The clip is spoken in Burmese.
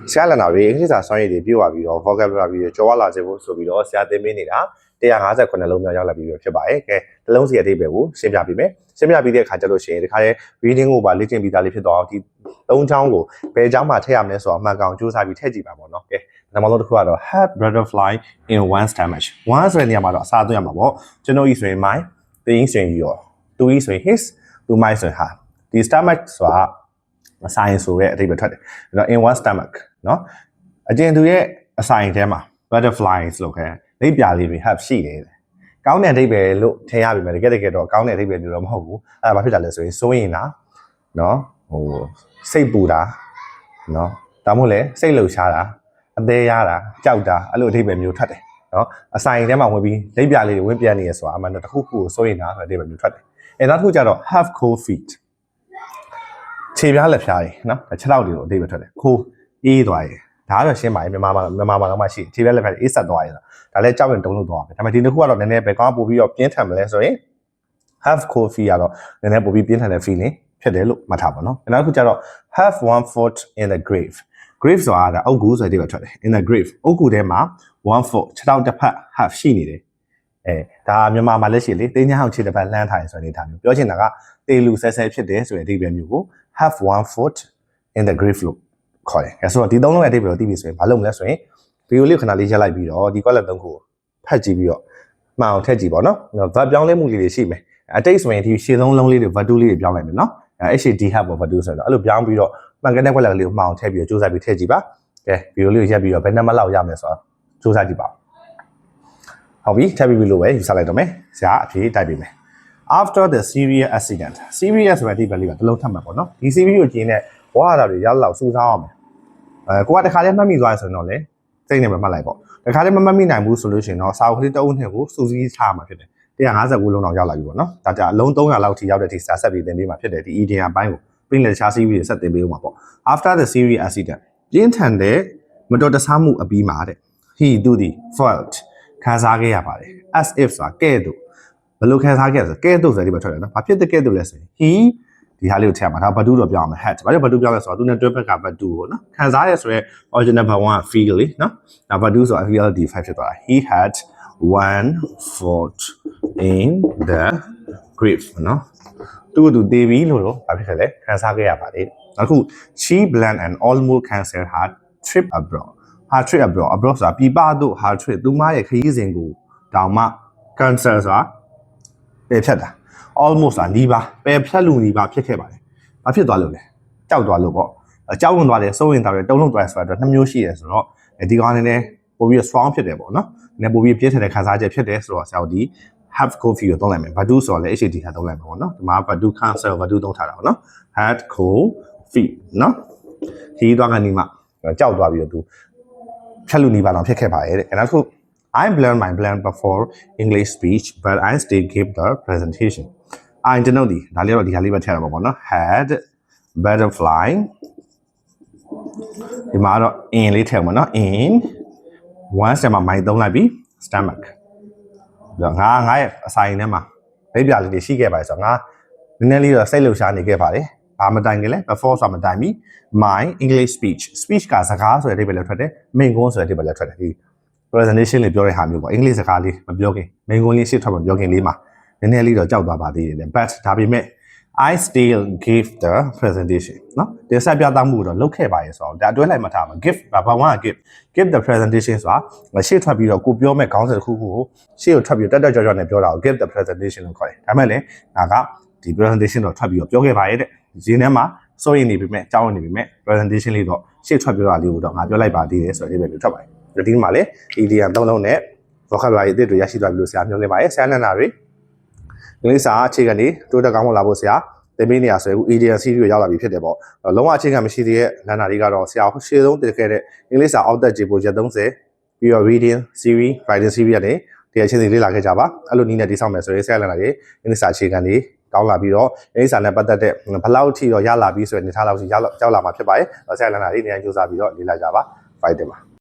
ဆရာလည်းနာရီအင်္ဂလိပ်စာစွမ်းရည်တွေပြည့်ဝပြီးတော့ vocabulary တွေကျော်လာစေဖို့ဆိုပြီးတော့ဆရာသင်ပေးနေတာ159လုံးမြောက်ရောက်လာပြီးဖြစ်ပါတယ်။ကဲတလုံးစီအသေးပဲကိုရှင်းပြပေးမယ်။ရှင်းပြပြီးတဲ့အခါကျလို့ရှိရင်ဒီခါလေး reading ကိုပါလေ့ကျင့်ပြီးသားလေးဖြစ်တော့ဒီ3ချောင်းကိုဘယ်ချောင်းမှာထည့်ရမလဲဆိုတော့အမှန်ကောင်စူးစမ်းပြီးထည့်ကြည့်ပါပေါ့နော်။ကဲနောက်ဆုံးတစ်ခုကတော့ have butterfly in one stomach one ဆိုတဲ့နေရာမှာတော့အစားသွင်းရမှာပေါ့ကျွန်တော်ဤဆိုရင် my သင်ဆိုရင် your သူဤဆိုရင် his သူ my ဆိုရင် her ဒီ stomach ဆိုတာအဆိုင်ဆိုတဲ့အဓိပ္ပာယ်ထွက်တယ်အဲ့တော့ in one stomach เนาะအကျဉ်သူရဲ့အဆိုင်ထဲမှာ butterflies လို့ခေါ်လိပ်ပြာလေးတွေ have ရှိတယ်ကောင်းတဲ့အဓိပ္ပာယ်လို့ထင်ရပြီမယ်တကယ်တော့ကောင်းတဲ့အဓိပ္ပာယ်မျိုးတော့မဟုတ်ဘူးအဲ့ဒါဘာဖြစ်တာလဲဆိုရင်စိုးရင်လားเนาะစိတ်ပူတာเนาะဒါမှမဟုတ်လေစိတ်လှုပ်ရှားတာအသေးရတာကြောက်တာအဲ့လိုအဓိပ္ပာယ်မျိုးထွက်တယ်เนาะအဆိုင်ထဲမှာဝင်ပြီးလိပ်ပြာလေးတွေဝင်ပြန်နေရဆိုတာအမှန်တော့တစ်ခုခုကိုစိုးရင်လားဆိုတဲ့အဓိပ္ပာယ်မျိုးထွက်တယ်အဲ့နောက်တစ်ခုကျတော့ have cold feetခြေပြားလက်ဖြားတွေနော်ခြေထောက်တွေကိုအသေးပဲထွက်တယ်ခိုးအေးသွားရင်ဒါကတော့ရှင်းပါတယ်မြန်မာမှာတော့မှရှိခြေပြားလက်ဖြားတွေအေးဆက်သွားရင်ဒါလည်းကြောက်ရင်တုံးလို့သွားပဲဒါပေမဲ့ဒီတစ်ခုကတော့နည်းနည်းပဲကောင်းပို့ပြီးတော့ပြင်းထန်မလဲဆိုရင် have cold feet ကတော့နည်းနည်းပို့ပြီးပြင်းထန်တဲ့ feeling ဖြစ်တယ်လို့မှတ်ထားပါနော်နောက်တစ်ခုကျတော့ have one foot in the grave grave ဆိုတာအုတ်ဂူဆိုတဲ့ပဲထွက်တယ် in the grave အုတ်ဂူထဲမှာ one foot ခြေထောက်တစ်ဖက် have ရှိနေတယ်ဒါမြန်မာမှာလက်ရှိလေတင်းချောင်းခြေတစ်ဖက်လှမ်းထားရင်ဆိုတဲ့အနေထားမျိုးပြောချင်တာကတေလူဆဲဆဲဖြစ်တယ်ဆိုတဲ့အဓိပ္ပာယ်မျိုးကို have one foot in the grave လို့ခေါ်တယ်။အဲဆိုတော့ဒီသုံးလုံးရဲ့အဓိပ္ပာယ်ကိုသိပြီဆိုရင်ဘာလုပ်မလဲဆိုရင်ဗီဒီယိုလေးခဏလေးရက်လိုက်ပြီးတော့ဒီ quality 3ခုဖတ်ကြည့်ပြီးတော့မှန်အောင်ထည့်ကြည့်ပါနော်။ verb ပြောင်းလဲမှုလေးတွေရှိမယ်။အတိတ်ဆိုရင်ဒီရှေ့ဆုံးလုံးလေးတွေ verb လေးတွေပြောင်းလိုက်မယ်နော်။ HAD have ပေါ့ verb ဆိုတော့အဲ့လိုပြောင်းပြီးတော့မှန်ကန်တဲ့ quality လေးကိုမှန်အောင်ထည့်ပြီးတော့စူးစမ်းပြီးထည့်ကြည့်ပါ။ကဲဗီဒီယိုလေးကိုရက်ပြီးတော့ဘယ်နှမလောက်ရမလဲဆိုတော့စူးစမ်းကြည့်ပါ။ဟုတ်ပြီထည့်ပြီးလို့ပဲယူဆလိုက်တော့မယ်။ဆရာအဖြေတိုက်ပေးမယ်။ After the serious accident serious ဆိုတဲ့အဓိပ္ပာယ်လေးကတစ်လုံးထပ်မှာပေါ့နော်ဒီ series ကိုကျင်းတဲ့ဝါရတာတွေရလောက်စူးစမ်းအောင်မယ်ကိုကတခါတည်းမှတ်မိသွားရဆိုတော့လေစိတ်နဲ့ပဲမှတ်လိုက်ပေါ့တခါတည်းမမှတ်မိနိုင်ဘူးဆိုလို့ရှိရင်တော့စာအုပ်ကလေးတစ်အုပ်နဲ့ကိုစူးစီးထားမှာဖြစ်တယ်159လုံးလောက်ရောက်လာပြီပေါ့နော်ဒါကြအလုံး300လောက်ထိရောက်တဲ့အထိစာဆက်ပြီးသင်ပေးမှာဖြစ်တယ်ဒီ EDM အပိုင်းကိုပြီးရင်တခြား series တွေဆက်သင်ပေးဦးမှာပေါ့ After the serious accident ပြင်းထန်တဲ့မတော်တဆမှုအပြီးမှာတဲ့ he သူဒီ felt ခံစားခဲ့ရပါတယ် as if ဆိုတာကဲ့သို့ဘယ်လိုခံစားခဲ့ရဆိုကဲ့သို့ဆိုတဲ့ဒီမှာထွက်တယ်နော်ဘာဖြစ်တဲ့ကဲ့သို့လဲဆိုရင် he ဒီဟာလေးကိုထည့်မှာဒါဘတ်တူတော့ပြောင်းအောင် had ဘာလို့ဘတ်တူပြောင်းလဲဆိုတော့သူနဲ့တွဲဘက်ကဘတ်တူကိုနော်ခံစားရဆိုရဲ original verb 1 feel လေနော်ဒါဘတ်တူဆို FELD5 ဖြစ်သွားတာ he had one foot in the grave နော်သူတည်ပြီးလို့ဘာဖြစ်ခဲ့လဲခံစားခဲ့ရပါလေနောက်တစ်ခု she planned and almost canceled her trip abroad her trip abroad ဆိုတာပြည်ပသို့ her trip သူမရဲ့ခရီးစဉ်ကိုတောင်မှ cancel ဆိုတာပယ်ဖြတ်တာ almost ဆိုတာနီးပါပယ်ဖြတ်လူနီးပါဖြစ်ခဲ့ပါတယ်။ဘာဖြစ်သွားလို့လဲ။ကြောက်သွားလို့ပေါ့။ကြောက်ဝင်သွားတယ်စိုးရင်သွားတယ်တုံးလုံးသွားတယ်ဆိုတာတော့2မျိုးရှိတယ်ဆိုတော့ဒီကောင်နဲ့ပို့ပြီး strong ဖြစ်တယ်ပေါ့နော်။နည်းပို့ပြီးပြင်းထန်တဲ့ခံစားချက်ဖြစ်တယ်ဆိုတော့ဆရာတို့ဒီ have coffee ကိုသုံးလိုက်မယ်။ဘာတူဆိုတော့လည်း HAD ဟာသုံးလိုက်မှာပေါ့နော်။ဒီမှာဘာတူ cancel ဘာတူသုံးထားတာပေါ့နော်။ had coffee နော်။ဒီသွားကနေမှကြောက်သွားပြီးတော့သူဖြတ်လူနီးပါတော့ဖြစ်ခဲ့ပါရဲ့တဲ့။နောက်တစ်ခုI learned my plan before English speech, but I still gave the presentation. I don't know the ဒါလေးတော့ဒီဟာလေးပဲထည့်ရမှာပေါ့နော် had butterfly ဒီမှာတော့ in လေးထည့်မှာနော် in one step မှာ mind သုံးလိုက်ပြီး stomach ဒါငါရဲ့အဆိုင်ထဲမှာလိပ်ပြာလေးတွေရှိခဲ့ပါတယ်ဆိုတော့ငါနည်းနည်းလေးတော့စိတ်လှုပ်ရှားနေခဲ့ပါတယ်ဘာမတိုင်ခင်လဲ before ဆိုတာမတိုင်မီ my English speech ကစကားဆိုတဲ့အဓိပ္ပာယ်လည်းထွက်တယ်မိန့်ခွန်းဆိုတဲ့အဓိပ္ပာယ်လည်းထွက်တယ်ဒီ presentation လေးပြောတဲ့ဟာမျိုးပေါ့အင်္ဂလိပ်စကားလေးမပြောခင်မိန့်ခွန်းလေးရှင်းထွက်မပြောခင်လေးမှာနည်းနည်းလေးတော့ကြောက်သွားပါသေးတယ် but ဒါပေမဲ့ I still gave the presentation နော်ဒီဆက်ပြသမှုတော့လုပ်ခဲ့ပါရဲ့ဆိုတော့ဒါအတွဲလိုက်မှထားမှာ give ဘာမှ give the presentation ဆိုတာရှေ့ထွက်ပြီးတော့ကိုပြောမဲ့ခေါင်းစဉ်တစ်ခုခုကိုရှေ့ကိုထွက်ပြီးတက်ကြောနဲ့ပြောတာကို give the presentation လို့ခေါ်တယ်ဒါပေမဲ့လည်းငါကဒီ presentation တော့ထွက်ပြီးတော့ပြောခဲ့ပါရဲ့တဲ့ဒီထဲမှာစိုးရိမ်နေပြီမဲ့ကြောက်နေပြီမဲ့ presentation လေးတော့ရှေ့ထွက်ပြောတာလေးကိုတော့ငါပြောလိုက်ပါသေးတယ်ဆိုတော့ဒီပဲလို့ထွက်ပါတယ်ဒီမှာလည်း EDM 3လုံးနဲ့ vocabulary အသစ်တွေရရှိသွားပြီလို့ဆရာပြောနေပါတယ်ဆရာနန္ဒာတွေအင်္ဂလိပ်စာအခြေခံတွေတိုးတက်ကောင်းမွန်လာဖို့ဆရာသင်ပေးနေရဆိုရင်အခု EDM series ကိုရောက်လာပြီဖြစ်တယ်ပေါ့လုံးဝအခြေခံမရှိသေးတဲ့နန္ဒာတွေကတော့ဆရာရှေ့ဆုံးတည်ခဲ့တဲ့အင်္ဂလိပ်စာအောက်တက်ခြေပိုရက်30ပြီးတော့ reading series writing series တွေဒီအချင်းစီလေ့လာခဲ့ကြပါအဲ့လိုနည်းနဲ့တိစောက်မယ်ဆိုရင်ဆရာနန္ဒာတွေအင်္ဂလိပ်စာအခြေခံတွေကောင်းလာပြီးတော့အင်္ဂလိပ်စာနဲ့ပတ်သက်တဲ့ဘလောက်ထိတော့ရလာပြီးဆိုရင်နေထားလောက်ထိရောက်လာမှာဖြစ်ပါတယ်ဆရာနန္ဒာတွေနေရာကြိုးစားပြီးတော့လေ့လာကြပါ fight တယ်ပါ